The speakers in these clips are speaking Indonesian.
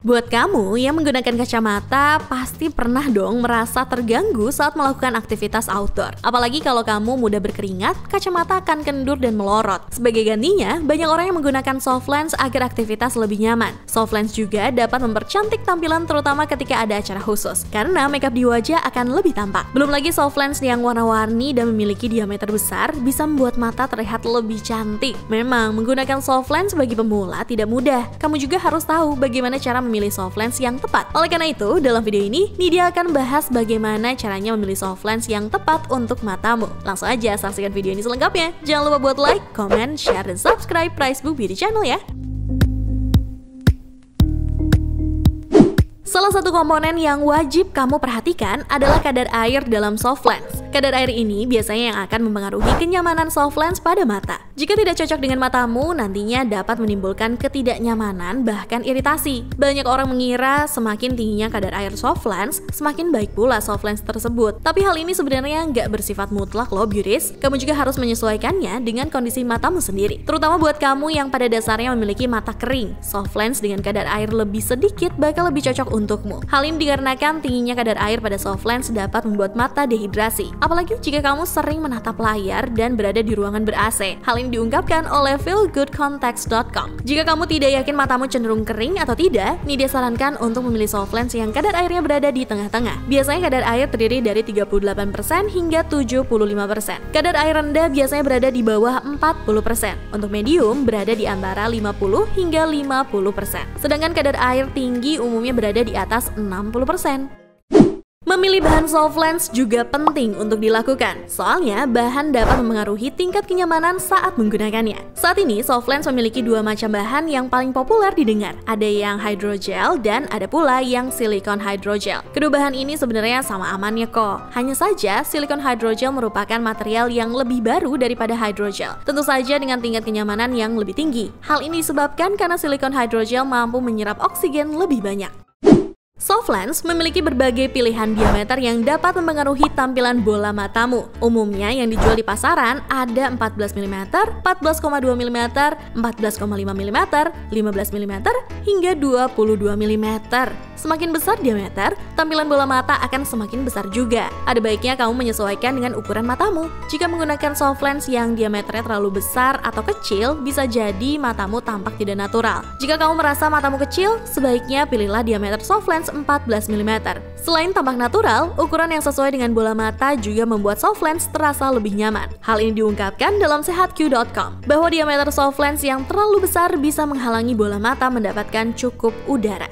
Buat kamu yang menggunakan kacamata, pasti pernah dong merasa terganggu saat melakukan aktivitas outdoor. Apalagi kalau kamu mudah berkeringat, kacamata akan kendur dan melorot. Sebagai gantinya, banyak orang yang menggunakan soft lens agar aktivitas lebih nyaman. Soft lens juga dapat mempercantik tampilan terutama ketika ada acara khusus, karena makeup di wajah akan lebih tampak. Belum lagi soft lens yang warna-warni dan memiliki diameter besar bisa membuat mata terlihat lebih cantik. Memang, menggunakan soft lens bagi pemula tidak mudah. Kamu juga harus tahu bagaimana cara memilih soft lens yang tepat. Oleh karena itu, dalam video ini, Nidia akan bahas bagaimana caranya memilih soft lens yang tepat untuk matamu. Langsung aja saksikan video ini selengkapnya. Jangan lupa buat like, comment, share, dan subscribe Pricebook Beauty Channel ya. Salah satu komponen yang wajib kamu perhatikan adalah kadar air dalam soft lens. Kadar air ini biasanya yang akan mempengaruhi kenyamanan soft lens pada mata. Jika tidak cocok dengan matamu, nantinya dapat menimbulkan ketidaknyamanan bahkan iritasi. Banyak orang mengira semakin tingginya kadar air soft lens, semakin baik pula soft lens tersebut. Tapi hal ini sebenarnya nggak bersifat mutlak loh beauties. Kamu juga harus menyesuaikannya dengan kondisi matamu sendiri. Terutama buat kamu yang pada dasarnya memiliki mata kering, soft lens dengan kadar air lebih sedikit bakal lebih cocok untukmu. Hal ini dikarenakan tingginya kadar air pada soft lens dapat membuat mata dehidrasi. Apalagi jika kamu sering menatap layar dan berada di ruangan ber-AC. Hal ini diungkapkan oleh feelgoodcontacts.com. Jika kamu tidak yakin matamu cenderung kering atau tidak, Nidia sarankan untuk memilih soft lens yang kadar airnya berada di tengah-tengah. Biasanya kadar air terdiri dari 38% hingga 75%. Kadar air rendah biasanya berada di bawah 40%. Untuk medium berada di antara 50 hingga 50%. Sedangkan kadar air tinggi umumnya berada di atas 60%. Memilih bahan soft lens juga penting untuk dilakukan, soalnya bahan dapat memengaruhi tingkat kenyamanan saat menggunakannya. Saat ini, soft lens memiliki dua macam bahan yang paling populer didengar. Ada yang hydrogel dan ada pula yang silikon hydrogel. Kedua bahan ini sebenarnya sama amannya kok. Hanya saja, silikon hydrogel merupakan material yang lebih baru daripada hydrogel. Tentu saja dengan tingkat kenyamanan yang lebih tinggi. Hal ini disebabkan karena silikon hydrogel mampu menyerap oksigen lebih banyak. Soft lens memiliki berbagai pilihan diameter yang dapat mempengaruhi tampilan bola matamu. Umumnya yang dijual di pasaran ada 14 mm, 14,2 mm, 14,5 mm, 15 mm, hingga 22 mm. Semakin besar diameter, tampilan bola mata akan semakin besar juga. Ada baiknya kamu menyesuaikan dengan ukuran matamu. Jika menggunakan soft lens yang diameternya terlalu besar atau kecil, bisa jadi matamu tampak tidak natural. Jika kamu merasa matamu kecil, sebaiknya pilihlah diameter soft lens 14 mm. Selain tampak natural, ukuran yang sesuai dengan bola mata juga membuat soft lens terasa lebih nyaman. Hal ini diungkapkan dalam sehatq.com, bahwa diameter soft lens yang terlalu besar bisa menghalangi bola mata mendapatkan cukup udara.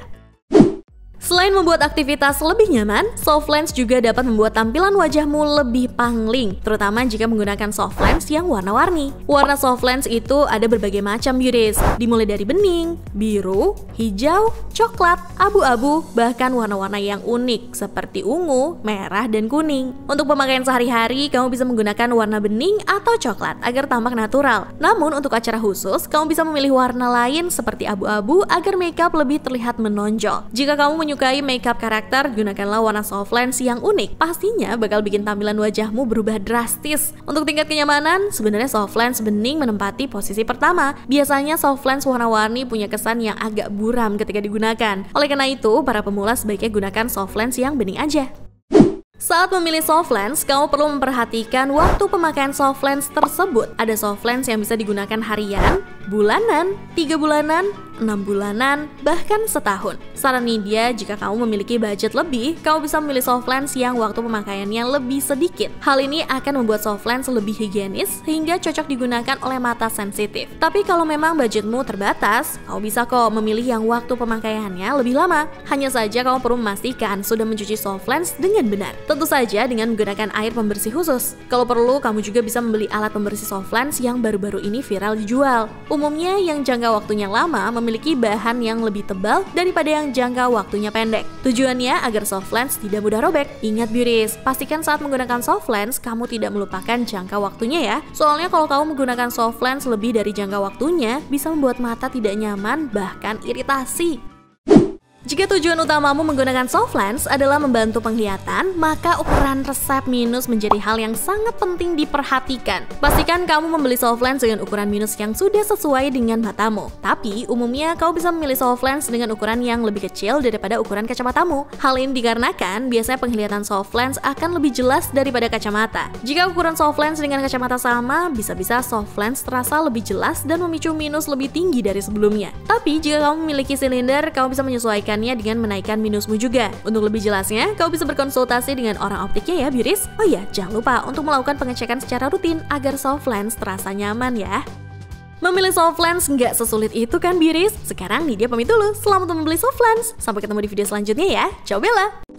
Selain membuat aktivitas lebih nyaman, soft lens juga dapat membuat tampilan wajahmu lebih pangling, terutama jika menggunakan soft lens yang warna-warni. Warna soft lens itu ada berbagai macam beauties, dimulai dari bening, biru, hijau, coklat, abu-abu, bahkan warna-warna yang unik seperti ungu, merah, dan kuning. Untuk pemakaian sehari-hari, kamu bisa menggunakan warna bening atau coklat agar tampak natural. Namun untuk acara khusus, kamu bisa memilih warna lain seperti abu-abu agar makeup lebih terlihat menonjol. Jika kamu menyukai makeup karakter, gunakanlah warna soft lens yang unik. Pastinya bakal bikin tampilan wajahmu berubah drastis. Untuk tingkat kenyamanan, sebenarnya soft lens bening menempati posisi pertama. Biasanya soft lens warna-warni punya kesan yang agak buram ketika digunakan. Oleh karena itu, para pemula sebaiknya gunakan soft lens yang bening aja. Saat memilih soft lens, kamu perlu memperhatikan waktu pemakaian soft lens tersebut. Ada soft lens yang bisa digunakan harian, bulanan, 3 bulanan, 6 bulanan, bahkan setahun. Saran Nidia, jika kamu memiliki budget lebih, kamu bisa memilih soft lens yang waktu pemakaiannya lebih sedikit. Hal ini akan membuat soft lens lebih higienis sehingga cocok digunakan oleh mata sensitif. Tapi kalau memang budgetmu terbatas, kamu bisa kok memilih yang waktu pemakaiannya lebih lama. Hanya saja kamu perlu memastikan sudah mencuci soft lens dengan benar. Tentu saja dengan menggunakan air pembersih khusus. Kalau perlu, kamu juga bisa membeli alat pembersih soft lens yang baru-baru ini viral dijual. Umumnya yang jangka waktunya lama memiliki bahan yang lebih tebal daripada yang jangka waktunya pendek. Tujuannya agar soft lens tidak mudah robek. Ingat beauties, pastikan saat menggunakan soft lens kamu tidak melupakan jangka waktunya ya. Soalnya kalau kamu menggunakan soft lens lebih dari jangka waktunya, bisa membuat mata tidak nyaman bahkan iritasi. Jika tujuan utamamu menggunakan soft lens adalah membantu penglihatan, maka ukuran resep minus menjadi hal yang sangat penting diperhatikan. Pastikan kamu membeli soft lens dengan ukuran minus yang sudah sesuai dengan matamu. Tapi, umumnya kau bisa memilih soft lens dengan ukuran yang lebih kecil daripada ukuran kacamatamu. Hal ini dikarenakan biasanya penglihatan soft lens akan lebih jelas daripada kacamata. Jika ukuran soft lens dengan kacamata sama, bisa-bisa soft lens terasa lebih jelas dan memicu minus lebih tinggi dari sebelumnya. Tapi, jika kamu memiliki silinder, kamu bisa menyesuaikan dengan menaikkan minusmu juga. Untuk lebih jelasnya, kau bisa berkonsultasi dengan orang optiknya ya, Biris. Oh iya, jangan lupa untuk melakukan pengecekan secara rutin agar soft lens terasa nyaman ya. Memilih soft lens nggak sesulit itu kan, Biris? Sekarang Nidia pamit dulu. Selamat membeli soft lens. Sampai ketemu di video selanjutnya ya. Ciao Bella!